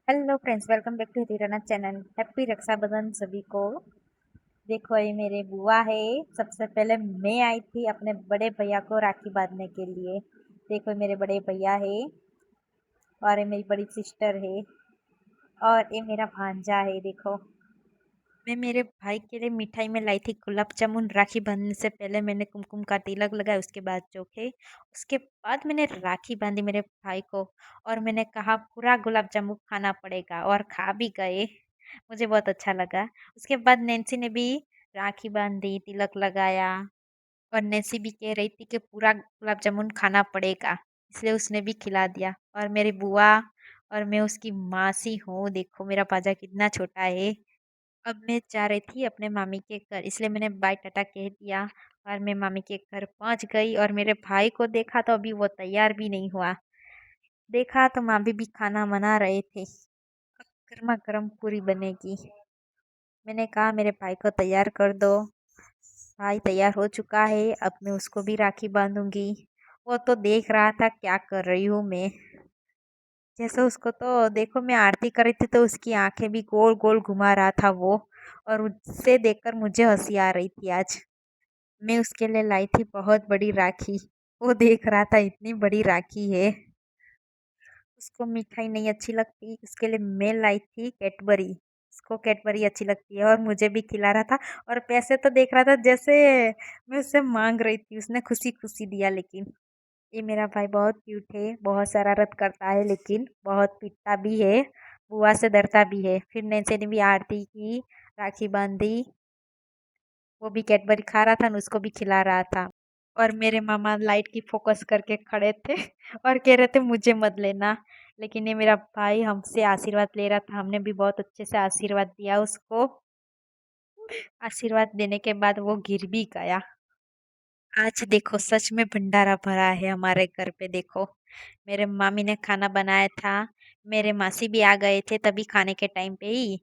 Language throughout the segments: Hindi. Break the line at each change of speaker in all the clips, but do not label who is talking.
Hello friends, welcome back to Hirana channel. Happy Rakshabandhan सभी को। देखो ये मेरे बुआ है। सबसे पहले मैं आई थी अपने बड़े भैया को राखी बांधने के लिए। देखो मेरे बड़े भैया है और ये मेरी बड़ी सिस्टर है और ये मेरा भांजा है। देखो मैं मेरे भाई के लिए मिठाई में लाई थी गुलाब जामुन। राखी बांधने से पहले मैंने कुमकुम का तिलक लगाया, उसके बाद चोखे, उसके बाद मैंने राखी बांधी मेरे भाई को। और मैंने कहा पूरा गुलाब जामुन खाना पड़ेगा और खा भी गए। मुझे बहुत अच्छा लगा। उसके बाद नैन्सी ने भी राखी बांधी, तिलक लगाया और नैन्सी भी कह रही थी कि पूरा गुलाब जामुन खाना पड़ेगा, इसलिए उसने भी खिला दिया। और मेरी बुआ और मैं उसकी मासी हूँ। देखो मेरा बाजा कितना छोटा है। अब मैं जा रही थी अपने मामी के घर, इसलिए मैंने बाय टाटा कह दिया और मैं मामी के घर पहुंच गई। और मेरे भाई को देखा तो अभी वो तैयार भी नहीं हुआ। देखा तो मामी भी खाना बना रहे थे। गर्मा गर्म पूरी बनेगी। मैंने कहा मेरे भाई को तैयार कर दो। भाई तैयार हो चुका है, अब मैं उसको भी राखी बांधूंगी। वो तो देख रहा था क्या कर रही हूँ मैं। जैसे उसको तो देखो मैं आरती कर रही थी तो उसकी आंखें भी गोल गोल घुमा रहा था वो। और उससे देखकर मुझे हंसी आ रही थी आज। मैं उसके लिए लाई थी बहुत बड़ी राखी। वो देख रहा था इतनी बड़ी राखी है। उसको मिठाई नहीं अच्छी लगती, उसके लिए मैं लाई थी कैडबरी। उसको कैडबरी अच्छी लगती है और मुझे भी खिला रहा था। और पैसे तो देख रहा था जैसे मैं उससे मांग रही थी। उसने खुशी खुशी दिया। लेकिन ये मेरा भाई बहुत क्यूट है, बहुत शरारत करता है लेकिन बहुत पीटता भी है। बुआ से डरता भी है। फिर नैन्सी ने भी आरती की, राखी बांधी। वो भी कैडबरी खा रहा था और उसको भी खिला रहा था। और मेरे मामा लाइट की फोकस करके खड़े थे और कह रहे थे मुझे मत लेना। लेकिन ये मेरा भाई हमसे आशीर्वाद ले रहा था, हमने भी बहुत अच्छे से आशीर्वाद दिया उसको। आशीर्वाद देने के बाद वो गिर भी गया। आज देखो सच में भंडारा भरा है हमारे घर पे। देखो मेरे मामी ने खाना बनाया था। मेरे मासी भी आ गए थे तभी खाने के टाइम पे ही।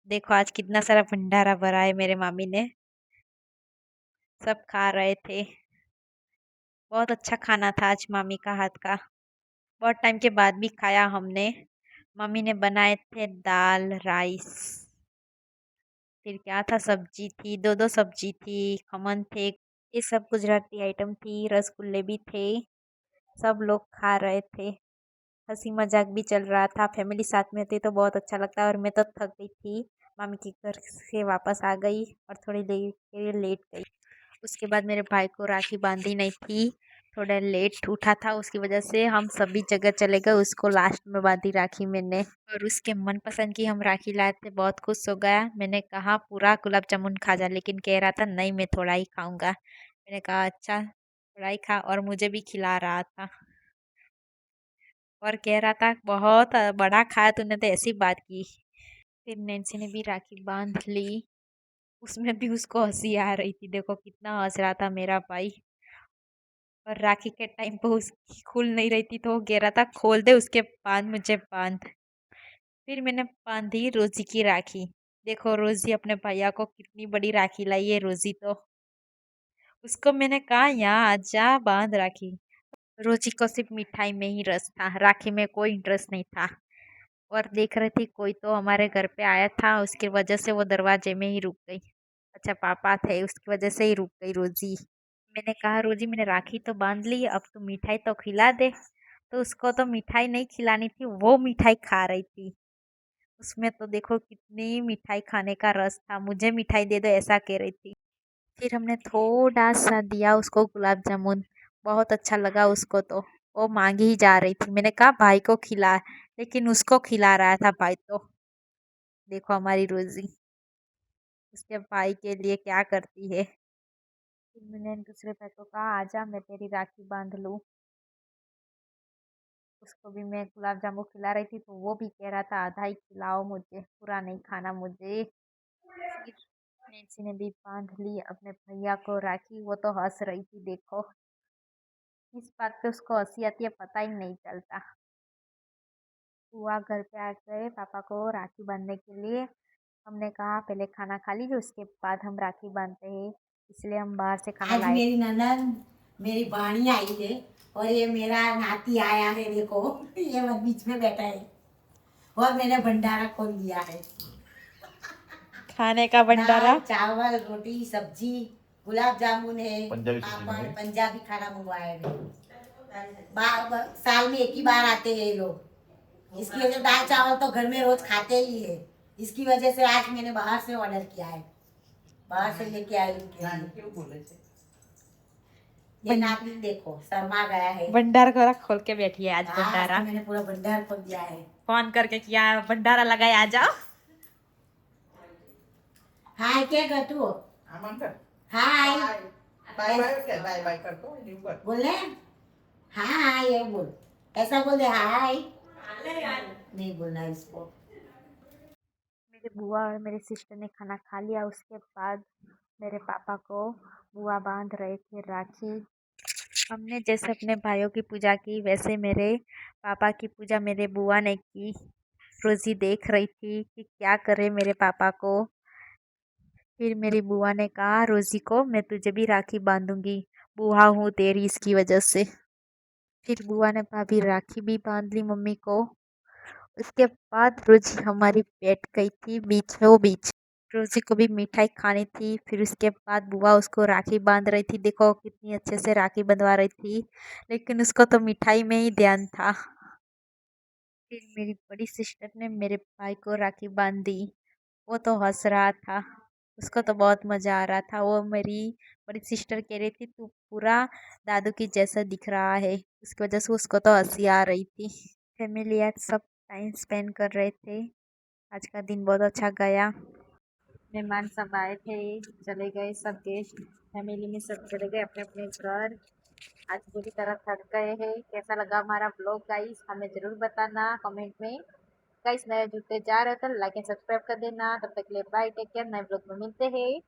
देखो आज कितना सारा भंडारा भरा है मेरे मामी ने। सब खा रहे थे। बहुत अच्छा खाना था आज मामी का हाथ का। बहुत टाइम के बाद भी खाया हमने। मम्मी ने बनाए थे दाल राइस। फिर क्या था, सब्जी थी, दो दो सब्जी थी, खमन थे। ये सब गुजराती आइटम थी, रसगुल्ले भी थे। सब लोग खा रहे थे। हंसी मजाक भी चल रहा था। फैमिली साथ में थी तो बहुत अच्छा लगता है। और मैं तो थक गई थी, मामी के घर से वापस आ गई और थोड़ी देर के लिए लेट गई। उसके बाद मेरे भाई को राखी बांधी नहीं थी, थोड़ा लेट उठा था, उसकी वजह से हम सभी जगह चले गए। उसको लास्ट में बांधी राखी मैंने। और उसके मनपसंद की हम राखी लाए थे, बहुत खुश हो गया। मैंने कहा पूरा गुलाब जामुन खा जा, लेकिन कह रहा था नहीं मैं थोड़ा ही खाऊंगा। मैंने कहा अच्छा थोड़ा ही खा, और मुझे भी खिला रहा था। और कह रहा था बहुत बड़ा खाया तूने तो, ऐसी बात की। फिर नैन्सी ने भी राखी बांध ली। उसमें भी उसको हंसी आ रही थी। देखो कितना हंस रहा था मेरा भाई। और राखी के टाइम पे उसकी खुल नहीं रही थी तो वो कह रहा था खोल दे, उसके बाद मुझे बांध। फिर मैंने बांधी रोजी की राखी। देखो रोजी अपने भैया को कितनी बड़ी राखी लाई है रोजी तो। उसको मैंने कहा यहाँ आजा बांध राखी। रोजी को सिर्फ मिठाई में ही रस था, राखी में कोई इंटरेस्ट नहीं था। और देख रही थी कोई तो हमारे घर पे आया था, उसकी वजह से वो दरवाजे में ही रुक गई। अच्छा पापा थे, उसकी वजह से ही रुक गई रोजी। मैंने कहा रोजी मैंने राखी तो बांध ली, अब तू मिठाई तो खिला दे। तो उसको तो मिठाई नहीं खिलानी थी, वो मिठाई खा रही थी। उसमें तो देखो कितनी मिठाई खाने का रस था। मुझे मिठाई दे दो ऐसा कह रही थी। फिर हमने थोड़ा सा दिया उसको गुलाब जामुन। बहुत अच्छा लगा उसको तो। वो मांगी ही जा रही थी। मैंने कहा भाई को खिला, लेकिन उसको खिला रहा था भाई तो। देखो हमारी रोजी उसके भाई के लिए क्या करती है। फिर मैंने दूसरे भाई को कहा आजा मैं तेरी राखी बांध लूं। उसको भी मैं गुलाब जामुन खिला रही थी तो वो भी कह रहा था आधा ही खिलाओ मुझे, पूरा नहीं खाना मुझे। फिर नैन्सी ने भी बांध ली अपने भैया को राखी। वो तो हंस रही थी देखो। इस बात पे उसको हंसी आती है पता ही नहीं चलता। बुआ घर पे आ गए पापा को राखी बांधने के लिए। हमने कहा पहले खाना खा लीजिए उसके बाद हम राखी बांधते हैं, इसलिए हम बाहर से खाना
आज
लाए।
मेरी ननद मेरी बाणी आई है और ये मेरा नाती आया है। देखो ये मत बीच में बैठा है। और मैंने भंडारा खोल लिया है।
खाने का भंडारा।
दाल चावल रोटी सब्जी गुलाब जामुन है,
पंजाबी सब्जी
पापड़
मंगाई?
पंजाबी खाना मंगवाया है साल में एक ही बार आते हैं ये लोग। इसकी वजह दाल चावल तो घर में रोज खाते ही है। इसकी वजह से आज मैंने बाहर से ऑर्डर किया है, बाहर से लेके आई हूँ। ये नानी देखो शर्मा गया है।
भंडार को खोल के बैठी है आज
हाँ,
भंडारा।
आज तो मैंने पूरा भंडार खोल दिया है।
फोन करके किया भंडारा लगाया, आ जाओ।
हाय क्या कर तू? हाय
बाय बाय क्या बाय बाय कर दो न्यू कर
बोले हाय ये बोल, ऐसा बोल दे हाय। नहीं बोलना इसको।
मेरे बुआ और मेरे सिस्टर ने खाना खा लिया। उसके बाद मेरे पापा को बुआ बांध रहे थे राखी। हमने जैसे अपने भाइयों की पूजा की वैसे मेरे पापा की पूजा मेरे बुआ ने की। रोजी देख रही थी कि क्या करे मेरे पापा को। फिर मेरी बुआ ने कहा रोजी को मैं तुझे भी राखी बांधूंगी, बुआ हूँ तेरी इसकी वजह से। फिर बुआ ने भाभी राखी भी बांध ली मम्मी को। उसके बाद रोजी हमारी बैठ गई थी बीचों बीच। रोजी को भी मिठाई खानी थी। फिर उसके बाद बुआ उसको राखी बांध रही थी। देखो कितनी अच्छे से राखी बंधवा रही थी, लेकिन उसको तो मिठाई में ही ध्यान था। फिर मेरी बड़ी सिस्टर ने मेरे भाई को राखी बांध दी। वो तो हंस रहा था, उसको तो बहुत मजा आ रहा था। वो मेरी बड़ी सिस्टर कह रही थी तू पूरा दादू की जैसा दिख रहा है, उसकी वजह से उसको तो हंसी आ रही थी। फैमिली आज सब टाइम स्पेंड कर रहे थे। आज का दिन बहुत अच्छा गया। मेहमान सब आए थे, चले गए सब गेस्ट। फैमिली में सब चले गए अपने अपने घर। आज पूरी तरह थक गए हैं। कैसा लगा हमारा ब्लॉग गाइस, हमें ज़रूर बताना कमेंट में। गाइस नए जुड़ते जा रहे हो तो लाइक एंड सब्सक्राइब कर देना। तब तक के लिए बाय, टेक केयर, नए ब्लॉग में मिलते हैं।